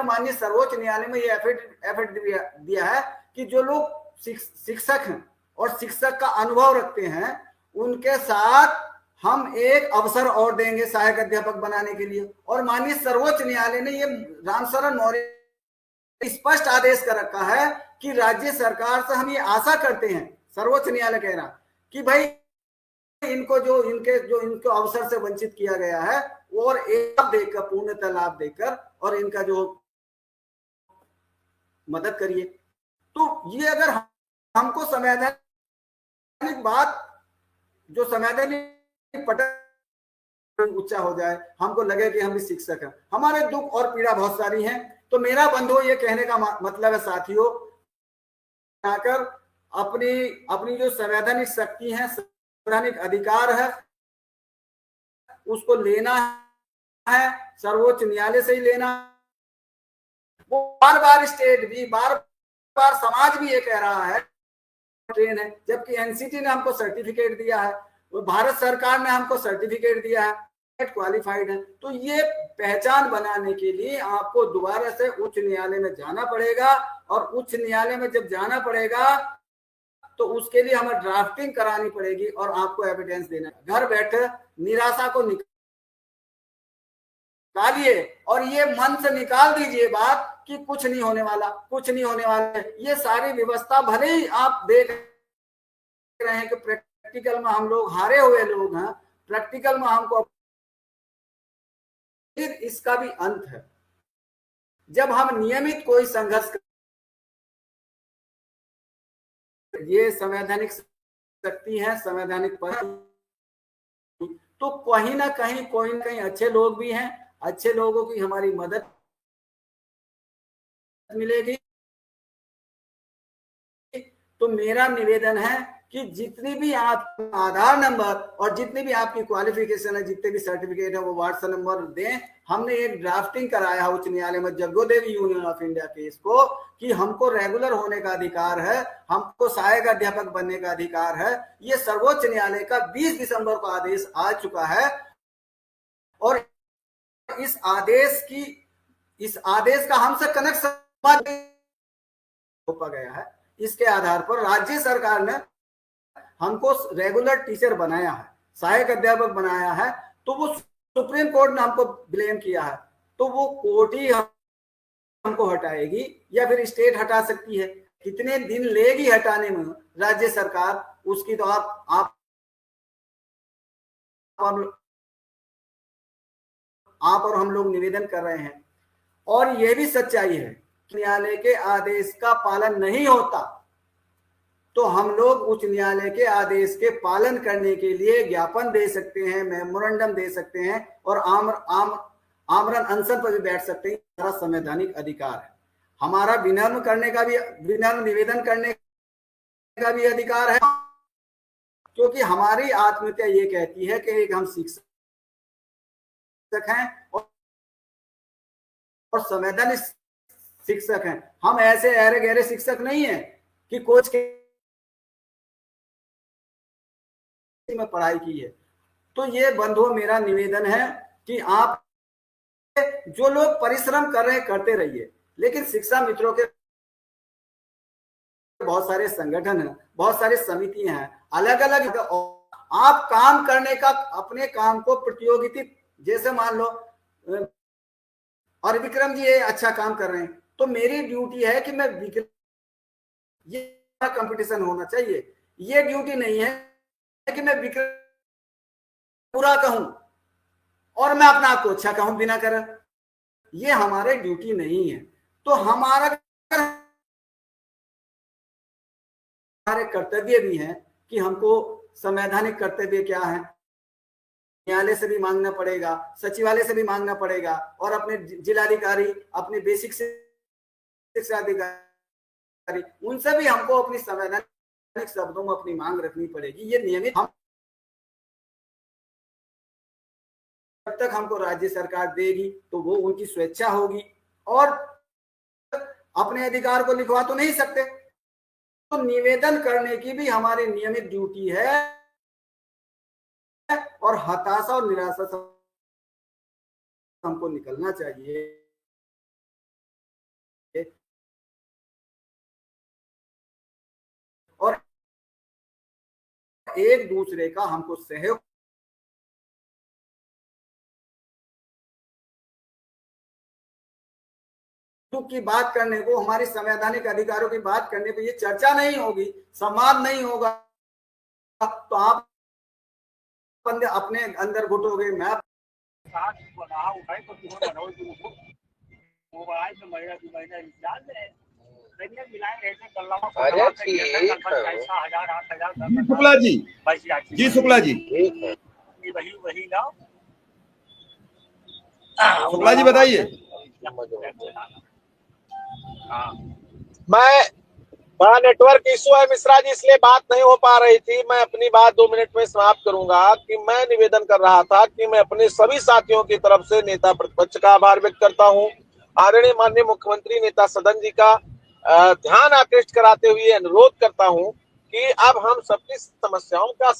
ने माननीय सर्वोच्च न्यायालय में ये एफिडेविट दिया है कि जो लोग शिक्षक हैं और शिक्षक का अनुभव रखते हैं उनके साथ हम एक अवसर और देंगे सहायक अध्यापक बनाने के लिए। और माननीय सर्वोच्च न्यायालय ने ये रामशरण मौर्य स्पष्ट आदेश कर रखा है कि राज्य सरकार से हम ये आशा करते हैं, सर्वोच्च न्यायालय कह रहा कि भाई इनको अवसर से वंचित किया गया है और एक देकर पूर्णतः लाभ देकर और इनका जो मदद करिए। तो ये अगर हमको संवैधानिक बात जो संवैधानिक पटल ऊंचा हो जाए, हमको लगे कि हम भी शिक्षक हैं, हमारे दुख और पीड़ा बहुत सारी हैं। तो मेरा बंधु ये कहने का मतलब है साथियों, आकर अपनी जो संवैधानिक शक्ति है, संवैधानिक अधिकार है, उसको लेना है, सर्वोच्च न्यायालय से ही लेना। वो बार बार स्टेट भी बार बार समाज भी ये कह रहा है ट्रेन है, जबकि एनसीटी ने हमको सर्टिफिकेट दिया है, भारत सरकार ने हमको सर्टिफिकेट दिया है, क्वालिफाइड है। तो ये पहचान बनाने के लिए आपको दोबारा से उच्च न्यायालय में जाना पड़ेगा, और उच्च न्यायालय में जब जाना पड़ेगा तो उसके लिए हमें ड्राफ्टिंग करानी पड़ेगी और आपको एविडेंस देना है। घर बैठे निराशा को निकालिए और ये मन से निकाल दीजिए बात कि कुछ नहीं होने वाला, कुछ नहीं होने वाला। ये सारी व्यवस्था भले ही आप देख रहे हैं कि प्रैक्टिकल में हम लोग हारे हुए लोग हैं, प्रैक्टिकल में हमको इसका भी अंत है। जब हम नियमित कोई संघर्ष, ये संवैधानिक शक्ति है, संवैधानिक पर, तो कहीं ना कहीं कोई ना कहीं अच्छे लोग भी हैं, अच्छे लोगों की हमारी मदद मिलेगी। तो मेरा निवेदन है कि जितनी भी आप आधार नंबर और जितनी भी आपकी क्वालिफिकेशन है, जितने भी सर्टिफिकेट है, वो व्हाट्सएप नंबर दें। हमने एक ड्राफ्टिंग कराया उच्च न्यायालय में जग्गोदेवी यूनियन ऑफ इंडिया केस को कि हमको रेगुलर होने का अधिकार है, हमको सहायक अध्यापक बनने का अधिकार है। ये सर्वोच्च न्यायालय का 20 दिसंबर को आदेश आ चुका है और इस आदेश का हमसे कनेक्शन थोपा गया है। इसके आधार पर राज्य सरकार ने हमको रेगुलर टीचर बनाया है, सहायक अध्यापक बनाया है, तो वो सुप्रीम कोर्ट ने हमको ब्लेम किया है, तो वो कोर्ट ही हमको हटाएगी या फिर स्टेट हटा सकती है। कितने दिन लेगी हटाने में राज्य सरकार, उसकी तो आप और हम लोग निवेदन कर रहे हैं। और यह भी सच्चाई है, न्यायालय के आदेश का पालन नहीं होता तो हम लोग उच्च न्यायालय के आदेश के पालन करने के लिए ज्ञापन दे सकते हैं, मेमोरेंडम दे सकते हैं और आमरण अनशन पर भी बैठ सकते हैं। हमारा संवैधानिक अधिकार है, हमारा विनम्र निवेदन करने का भी अधिकार है, क्योंकि हमारी आत्मीयता ये कहती है कि एक हम शिक्षक हैं और संवैधानिक शिक्षक हैं। हम ऐसे अहरे गहरे शिक्षक नहीं है कि कोच के में पढ़ाई की है। तो ये बंधुओं मेरा निवेदन है कि आप जो लोग परिश्रम कर रहे हैं करते रहिए, लेकिन शिक्षा मित्रों के बहुत सारे संगठन हैं, बहुत सारी समितियां हैं, अलग अलग आप काम करने का, अपने काम को प्रतियोगिता, जैसे मान लो और विक्रम जी ये अच्छा काम कर रहे हैं तो मेरी ड्यूटी है कि मैं विक्रम, ये कंपटीशन होना चाहिए। ये ड्यूटी नहीं है कि मैं विक्रम पूरा कहूं और मैं अपना आपको अच्छा कहूं बिना कर, ये हमारे ड्यूटी नहीं है। तो हमारे कर्तव्य भी है कि हमको संवैधानिक कर्तव्य क्या है, न्यायालय से भी मांगना पड़ेगा, सचिवालय से भी मांगना पड़ेगा और अपने जिलाधिकारी, अपने बेसिक शिक्षा अधिकारी, उनसे भी हमको अपनी संवैधानिक शब्दों में अपनी मांग रखनी पड़ेगी। ये नियमित हम जब तक हमको राज्य सरकार देगी तो वो उनकी स्वेच्छा होगी और अपने अधिकार को लिखवा तो नहीं सकते, तो निवेदन करने की भी हमारी नियमित ड्यूटी है और हताशा और निराशा से हमको निकलना चाहिए। एक दूसरे का हमको सहयोग की बात करने को, हमारी संवैधानिक अधिकारों की बात करने पे ये चर्चा नहीं होगी, संवाद नहीं होगा, तो आप अपने अंदर घुटोगे। मैं अरे ठीक शुक्ला जी, जी शुक्ला जी, शुक्ला जी बताइए। मैं बड़ा नेटवर्क इशू है मिश्रा जी, इसलिए बात नहीं हो पा रही थी। मैं अपनी बात 2 मिनट में समाप्त करूंगा कि मैं निवेदन कर रहा था कि मैं अपने सभी साथियों की तरफ से नेता प्रतिपक्ष का आभार व्यक्त करता हूं। आदरणीय माननीय मुख्यमंत्री नेता सदन जी का ध्यान आकृष्ट कराते हुए अनुरोध करता हूं कि अब हम सबकी समस्याओं का